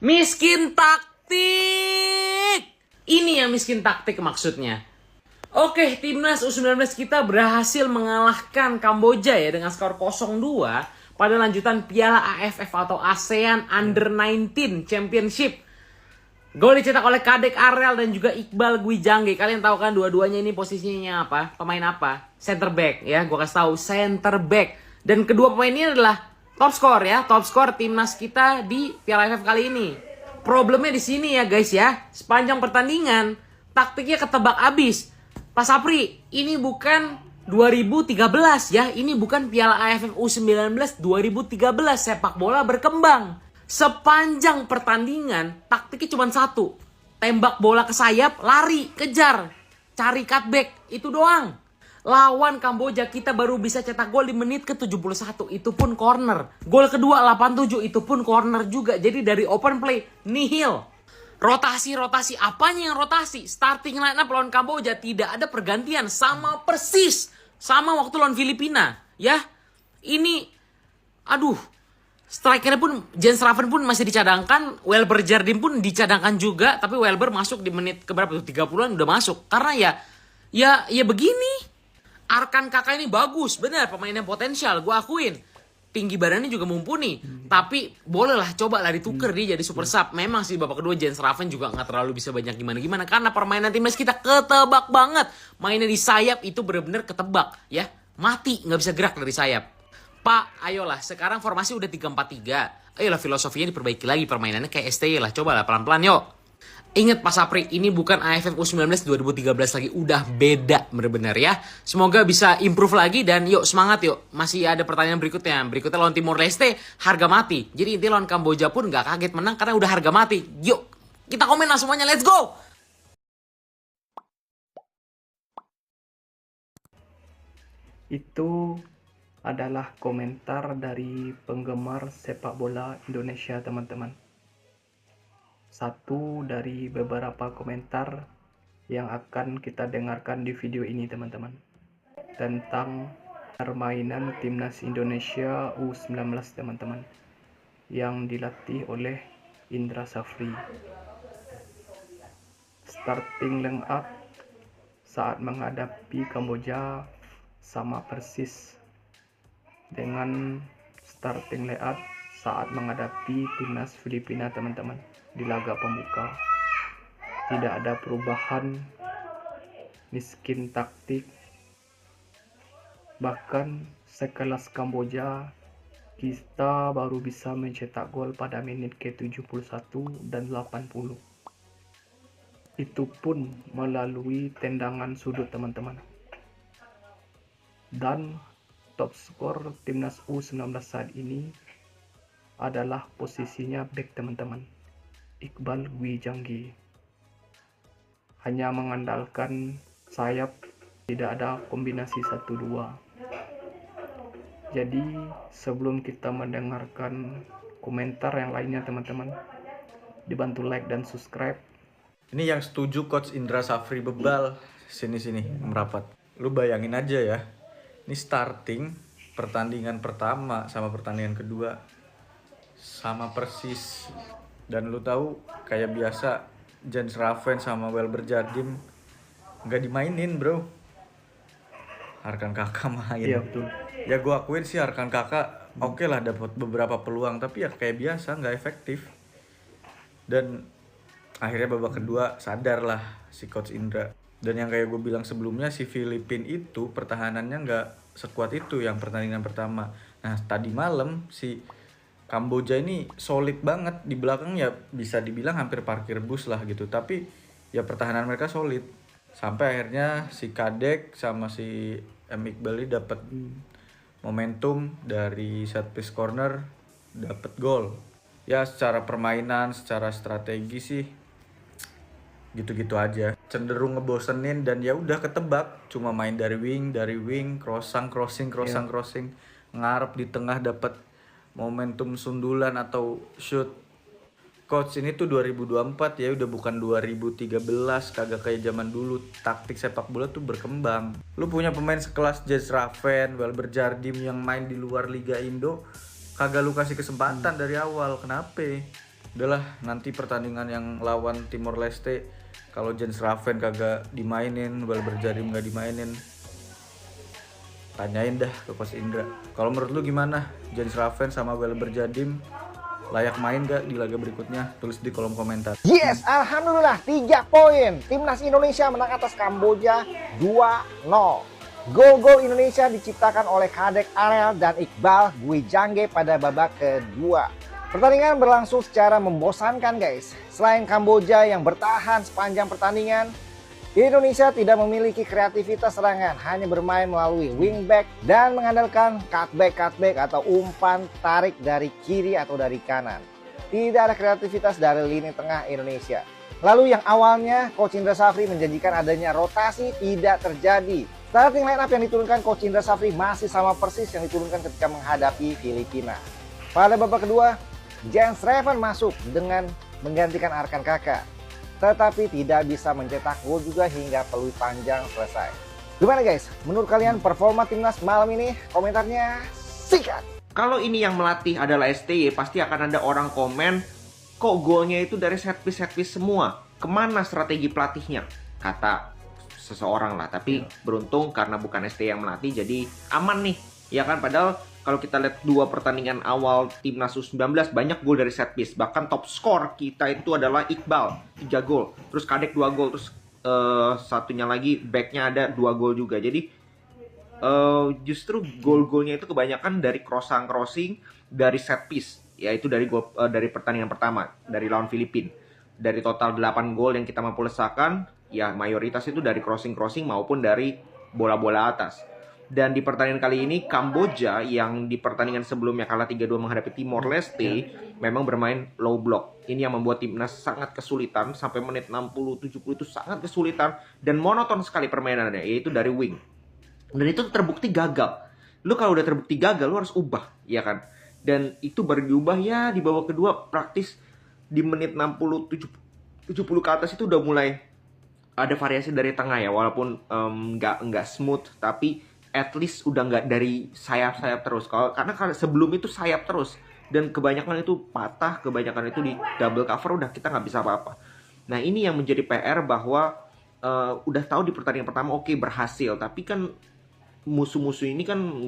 Miskin taktik. Ini yang miskin taktik maksudnya. Oke, timnas U19 kita berhasil mengalahkan Kamboja ya dengan skor 0-2 pada lanjutan Piala AFF atau ASEAN Under 19 Championship. Gol dicetak oleh Kadek Arel dan juga Iqbal Gwijangge. Kalian tahu kan dua-duanya ini posisinya apa? Pemain apa? Center back ya, gua kasih tahu center back. Dan kedua pemain ini adalah top skor ya, top skor timnas kita di Piala AFF kali ini. Problemnya di sini ya guys ya, sepanjang pertandingan taktiknya ketebak abis. Pak Sapri, ini bukan 2013 ya, ini bukan Piala AFF U19 2013, sepak bola berkembang. Sepanjang pertandingan taktiknya cuma satu, tembak bola ke sayap, lari, kejar, cari cutback, itu doang. Lawan Kamboja kita baru bisa cetak gol di menit ke-71, itu pun corner. Gol kedua 87, itu pun corner juga. Jadi dari open play nihil. Rotasi, apanya yang rotasi? Starting line up lawan Kamboja tidak ada pergantian, sama persis sama waktu lawan Filipina, ya. Ini aduh, strikernya pun Jens Raven pun masih dicadangkan, Welber Jardim pun dicadangkan juga, tapi Welber masuk di menit keberapa? 30-an udah masuk. Karena ya begini. Arkan Kakak ini bagus, benar, pemain yang potensial, gue akuin. Tinggi badannya juga mumpuni. Tapi bolehlah coba lah ditukar dia jadi super sub. Memang sih babak kedua Jens Raven juga gak terlalu bisa banyak gimana-gimana. Karena permainan timnas kita ketebak banget. Mainnya di sayap itu benar-benar ketebak ya. Mati, gak bisa gerak dari sayap. Pak, ayolah, sekarang formasi udah 3-4-3. Ayolah filosofinya diperbaiki lagi, permainannya kayak STY lah. Cobalah pelan-pelan yuk. Ingat Pak Sapri, ini bukan AFF U19 2013 lagi, udah beda bener-bener ya. Semoga bisa improve lagi dan yuk semangat yuk. Masih ada pertanyaan berikutnya. Berikutnya lawan Timor Leste, harga mati. Jadi intinya lawan Kamboja pun gak kaget menang karena udah harga mati. Yuk, kita komen lah semuanya, let's go! Itu adalah komentar dari penggemar sepak bola Indonesia, teman-teman. Satu dari beberapa komentar yang akan kita dengarkan di video ini, teman-teman, tentang permainan timnas Indonesia U19, teman-teman, yang dilatih oleh Indra Safri. Starting line up saat menghadapi Kamboja sama persis dengan starting line up saat menghadapi timnas Filipina, teman-teman, di laga pembuka. Tidak ada perubahan, miskin taktik. Bahkan sekelas Kamboja, kita baru bisa mencetak gol pada menit ke-71 dan 80. Itu pun melalui tendangan sudut, teman-teman. Dan top skor timnas U19 saat ini adalah posisinya back, teman-teman, Iqbal Gwijangge. Hanya mengandalkan sayap, tidak ada kombinasi 1-2. Jadi sebelum kita mendengarkan komentar yang lainnya, teman-teman, dibantu like dan subscribe. Ini yang setuju Coach Indra Safri bebal. Sini merapat. Lu bayangin aja ya. Ini starting pertandingan pertama sama pertandingan kedua sama persis. Dan lu tahu kayak biasa Jens Raven sama Welber Jardim nggak dimainin, bro. Arkan Kakak main. Iya, betul. Ya gue akuin sih Arkan Kakak oke lah dapat beberapa peluang, tapi ya kayak biasa nggak efektif. Dan akhirnya babak kedua sadar lah si Coach Indra. Dan yang kayak gue bilang sebelumnya, si Filipina itu pertahanannya nggak sekuat itu yang pertandingan pertama. Nah tadi malam si Kamboja ini solid banget di belakang, ya bisa dibilang hampir parkir bus lah gitu. Tapi ya pertahanan mereka solid. Sampai akhirnya si Kadek sama si Iqbal dapat momentum dari set piece corner, dapat gol. Ya secara permainan, secara strategi sih gitu-gitu aja. Cenderung ngebosenin dan ya udah ketebak. Cuma main dari wing, crossing, ngarep di tengah dapat momentum sundulan atau shoot. Coach ini tuh 2024 ya, udah bukan 2013, kagak kayak zaman dulu. Taktik sepak bola tuh berkembang. Lu punya pemain sekelas Jens Raven, Welber Jardim yang main di luar Liga Indo, kagak lu kasih kesempatan dari awal. Kenapa? Udahlah, nanti pertandingan yang lawan Timor Leste, kalau Jens Raven kagak dimainin, Welber Jadim nggak dimainin, tanyain dah ke Coach Indra. Kalau menurut lu gimana? Jens Raven sama Welber Jadim layak main gak di laga berikutnya? Tulis di kolom komentar. Yes, alhamdulillah 3 poin. Timnas Indonesia menang atas Kamboja 2-0. Gol-gol Indonesia diciptakan oleh Kadek Arel dan Iqbal Gwijangge pada babak kedua. Pertandingan berlangsung secara membosankan guys. Selain Kamboja yang bertahan sepanjang pertandingan, Indonesia tidak memiliki kreativitas serangan, hanya bermain melalui wingback dan mengandalkan cutback atau umpan tarik dari kiri atau dari kanan. Tidak ada kreativitas dari lini tengah Indonesia. Lalu yang awalnya Coach Indra Safri menjanjikan adanya rotasi tidak terjadi. Starting line up yang diturunkan Coach Indra Safri masih sama persis yang diturunkan ketika menghadapi Filipina. Pada babak kedua, Jens Raven masuk dengan menggantikan Arkan Kakak, tetapi tidak bisa mencetak gol juga hingga peluit panjang selesai. Gimana guys? Menurut kalian performa timnas malam ini? Komentarnya sikat! Kalau ini yang melatih adalah STY, pasti akan ada orang komen, kok golnya itu dari set piece semua? Kemana strategi pelatihnya? Kata seseorang lah, tapi beruntung karena bukan STY yang melatih, jadi aman nih. Ya kan, padahal kalau kita lihat 2 pertandingan awal Timnas U19 banyak gol dari set piece. Bahkan top skor kita itu adalah Iqbal 3 gol. Terus Kadek 2 gol. Terus satunya lagi backnya ada 2 gol juga. Jadi justru gol-golnya itu kebanyakan dari crossing dari set piece. Yaitu dari pertandingan pertama. Dari lawan Filipina. Dari total 8 gol yang kita mampu lesakan, ya mayoritas itu dari crossing maupun dari bola-bola atas. Dan di pertandingan kali ini Kamboja yang di pertandingan sebelumnya kalah 3-2 menghadapi Timor Leste memang bermain low block. Ini yang membuat timnas sangat kesulitan sampai menit 60-70 itu sangat kesulitan dan monoton sekali permainannya, yaitu dari wing. Dan itu terbukti gagal. Lu kalau udah terbukti gagal lu harus ubah, ya kan? Dan itu baru diubah ya di babak kedua praktis di menit 60-70 ke atas itu udah mulai ada variasi dari tengah ya, walaupun nggak smooth tapi at least udah nggak dari sayap-sayap terus. Karena sebelum itu sayap terus dan kebanyakan itu patah, kebanyakan itu di double cover, udah kita nggak bisa apa-apa. Nah ini yang menjadi PR bahwa udah tahu di pertandingan pertama oke, berhasil, tapi kan musuh-musuh ini kan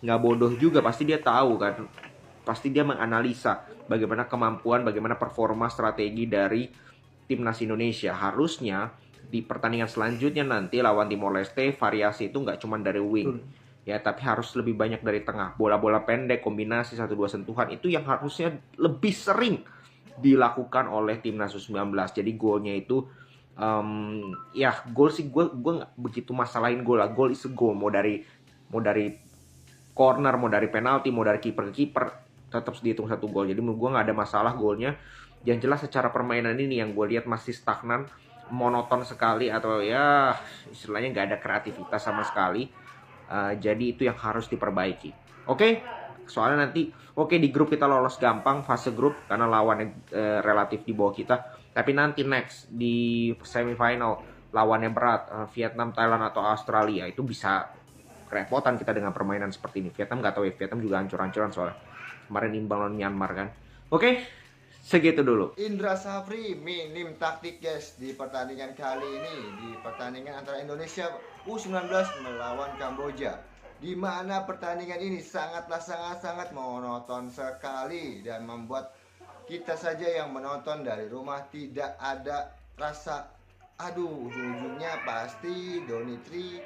nggak bodoh juga, pasti dia tahu kan, pasti dia menganalisa bagaimana kemampuan, bagaimana performa strategi dari timnas Indonesia. Harusnya di pertandingan selanjutnya nanti lawan Timor Leste variasi itu nggak cuma dari wing ya, tapi harus lebih banyak dari tengah, bola-bola pendek, kombinasi 1-2 sentuhan itu yang harusnya lebih sering dilakukan oleh timnas U19. Jadi golnya itu ya gol sih gue nggak begitu masalahin gol lah, gol is a goal, mau dari corner, mau dari penalti, mau dari kiper ke kiper, tetap dihitung 1 gol. Jadi menurut gue nggak ada masalah golnya. Yang jelas secara permainan ini yang gue lihat masih stagnan, monoton sekali, atau ya istilahnya nggak ada kreativitas sama sekali. Jadi itu yang harus diperbaiki. Oke? Soalnya nanti di grup kita lolos gampang fase grup karena lawannya relatif di bawah kita. Tapi nanti next di semifinal lawannya berat, Vietnam, Thailand atau Australia, itu bisa kerepotan kita dengan permainan seperti ini. Vietnam nggak tahu ya, Vietnam juga hancur-hancuran soalnya kemarin imbang lawan Myanmar kan. Oke? Segitu dulu. Indra Safri minim taktik guys di pertandingan kali ini, di pertandingan antara Indonesia U19 melawan Kamboja, di mana pertandingan ini sangat monoton sekali dan membuat kita saja yang menonton dari rumah tidak ada rasa ujung-ujungnya pasti Donitri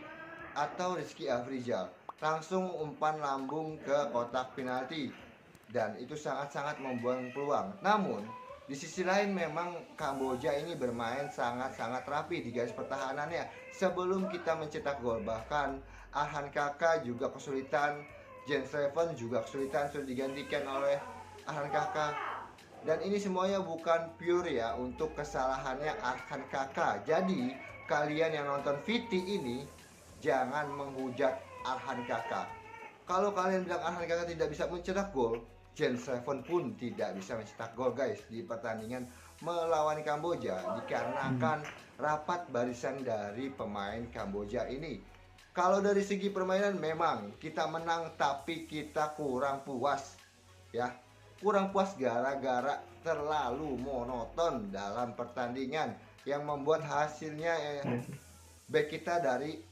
atau Rizky Afrizal langsung umpan lambung ke kotak penalti. Dan itu sangat membuang peluang. Namun di sisi lain memang Kamboja ini bermain sangat rapi di garis pertahanannya sebelum kita mencetak gol. Bahkan Arhan Kakak juga kesulitan, Jens Raven juga kesulitan, sudah digantikan oleh Arhan Kakak. Dan ini semuanya bukan pure ya untuk kesalahannya Arhan Kakak. Jadi kalian yang nonton VT ini jangan menghujat Arhan Kakak. Kalau kalian bilang Arhan Kakak tidak bisa mencetak gol, Jens Raven pun tidak bisa mencetak gol guys di pertandingan melawan Kamboja, dikarenakan rapat barisan dari pemain Kamboja ini. Kalau dari segi permainan memang kita menang tapi kita kurang puas ya. kurang puas gara-gara terlalu monoton dalam pertandingan yang membuat hasilnya back kita dari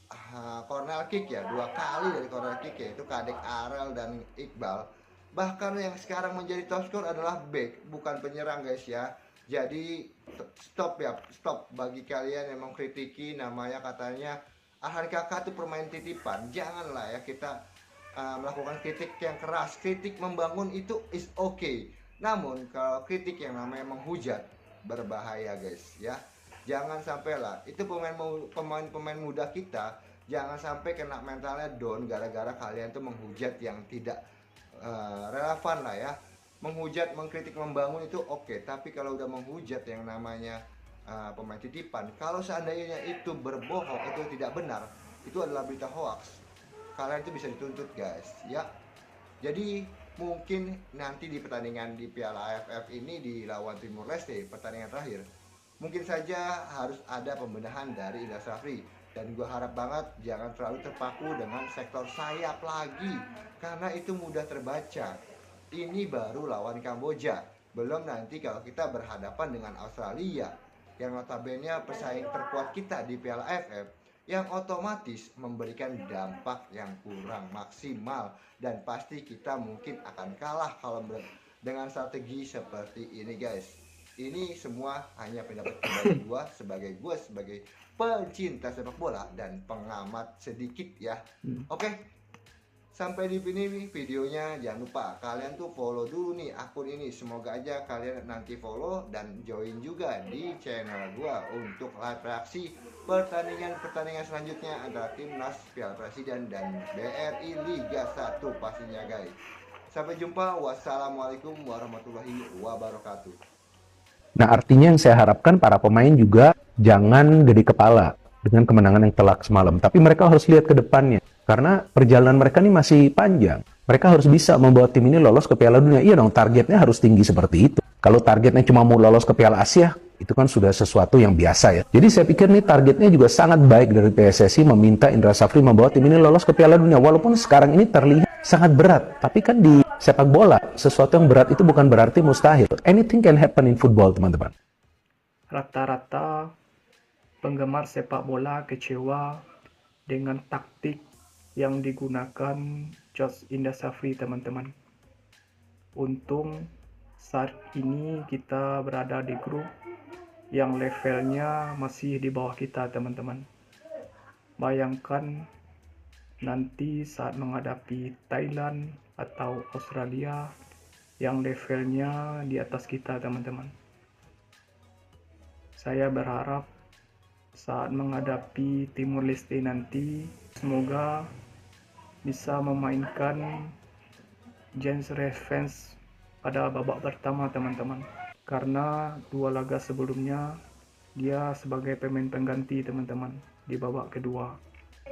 corner kick ya, 2 kali dari corner kick yaitu Kadek Arel dan Iqbal. Bahkan yang sekarang menjadi top skor adalah back, bukan penyerang guys ya. Jadi stop ya, stop bagi kalian yang mengkritiki namanya katanya Arhan Kakak itu permain titipan. Janganlah ya kita melakukan kritik yang keras. Kritik membangun itu is okay. Namun kalau kritik yang namanya menghujat berbahaya guys ya. Jangan sampailah itu pemain muda kita jangan sampai kena mentalnya down gara-gara kalian tuh menghujat yang tidak relevan lah ya. Menghujat, mengkritik, membangun itu oke, tapi kalau udah menghujat yang namanya pemain titipan, kalau seandainya itu berbohong, itu tidak benar, itu adalah berita hoax, kalian itu bisa dituntut guys ya. Jadi mungkin nanti di pertandingan di Piala AFF ini di lawan Timor Leste, pertandingan terakhir, mungkin saja harus ada pembenahan dari Indra Syafri. Dan gue harap banget jangan terlalu terpaku dengan sektor sayap lagi, karena itu mudah terbaca. Ini baru lawan Kamboja, belum nanti kalau kita berhadapan dengan Australia yang notabene pesaing terkuat kita di Piala AFF, yang otomatis memberikan dampak yang kurang maksimal, dan pasti kita mungkin akan kalah kalau dengan strategi seperti ini guys. Ini semua hanya pendapat pribadi gue sebagai pencinta sepak bola dan pengamat sedikit ya. Oke, sampai di sini videonya. Jangan lupa kalian tuh follow dulu nih akun ini. Semoga aja kalian nanti follow dan join juga di channel gue untuk live reaksi pertandingan selanjutnya antara Timnas Piala Presiden dan BRI Liga 1 pastinya guys. Sampai jumpa. Wassalamualaikum warahmatullahi wabarakatuh. Nah, artinya yang saya harapkan para pemain juga jangan gede kepala dengan kemenangan yang telak semalam. Tapi mereka harus lihat ke depannya. Karena perjalanan mereka ini masih panjang. Mereka harus bisa membawa tim ini lolos ke Piala Dunia. Iya dong, targetnya harus tinggi seperti itu. Kalau targetnya cuma mau lolos ke Piala Asia, itu kan sudah sesuatu yang biasa ya. Jadi saya pikir nih targetnya juga sangat baik dari PSSI meminta Indra Syafri membawa tim ini lolos ke Piala Dunia. Walaupun sekarang ini terlihat sangat berat. Tapi kan di sepak bola, sesuatu yang berat itu bukan berarti mustahil. Anything can happen in football, teman-teman. Rata-rata penggemar sepak bola kecewa dengan taktik yang digunakan Coach Indra Syafri, teman-teman. Untung saat ini kita berada di grup yang levelnya masih di bawah kita, teman-teman. Bayangkan nanti saat menghadapi Thailand atau Australia yang levelnya di atas kita, teman-teman. Saya berharap saat menghadapi Timor Leste nanti semoga bisa memainkan James Revenge pada babak pertama, teman-teman. Karena 2 laga sebelumnya dia sebagai pemain pengganti, teman-teman, di babak kedua.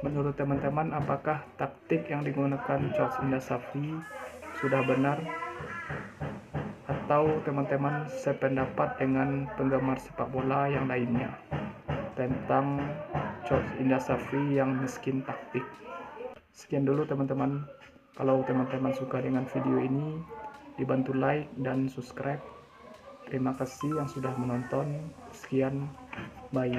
Menurut teman-teman, apakah taktik yang digunakan Coach Indra Syafri sudah benar? Atau teman-teman sependapat dengan penggemar sepak bola yang lainnya tentang Coach Indra Syafri yang miskin taktik? Sekian dulu teman-teman. Kalau teman-teman suka dengan video ini, dibantu like dan subscribe. Terima kasih yang sudah menonton. Sekian, bye.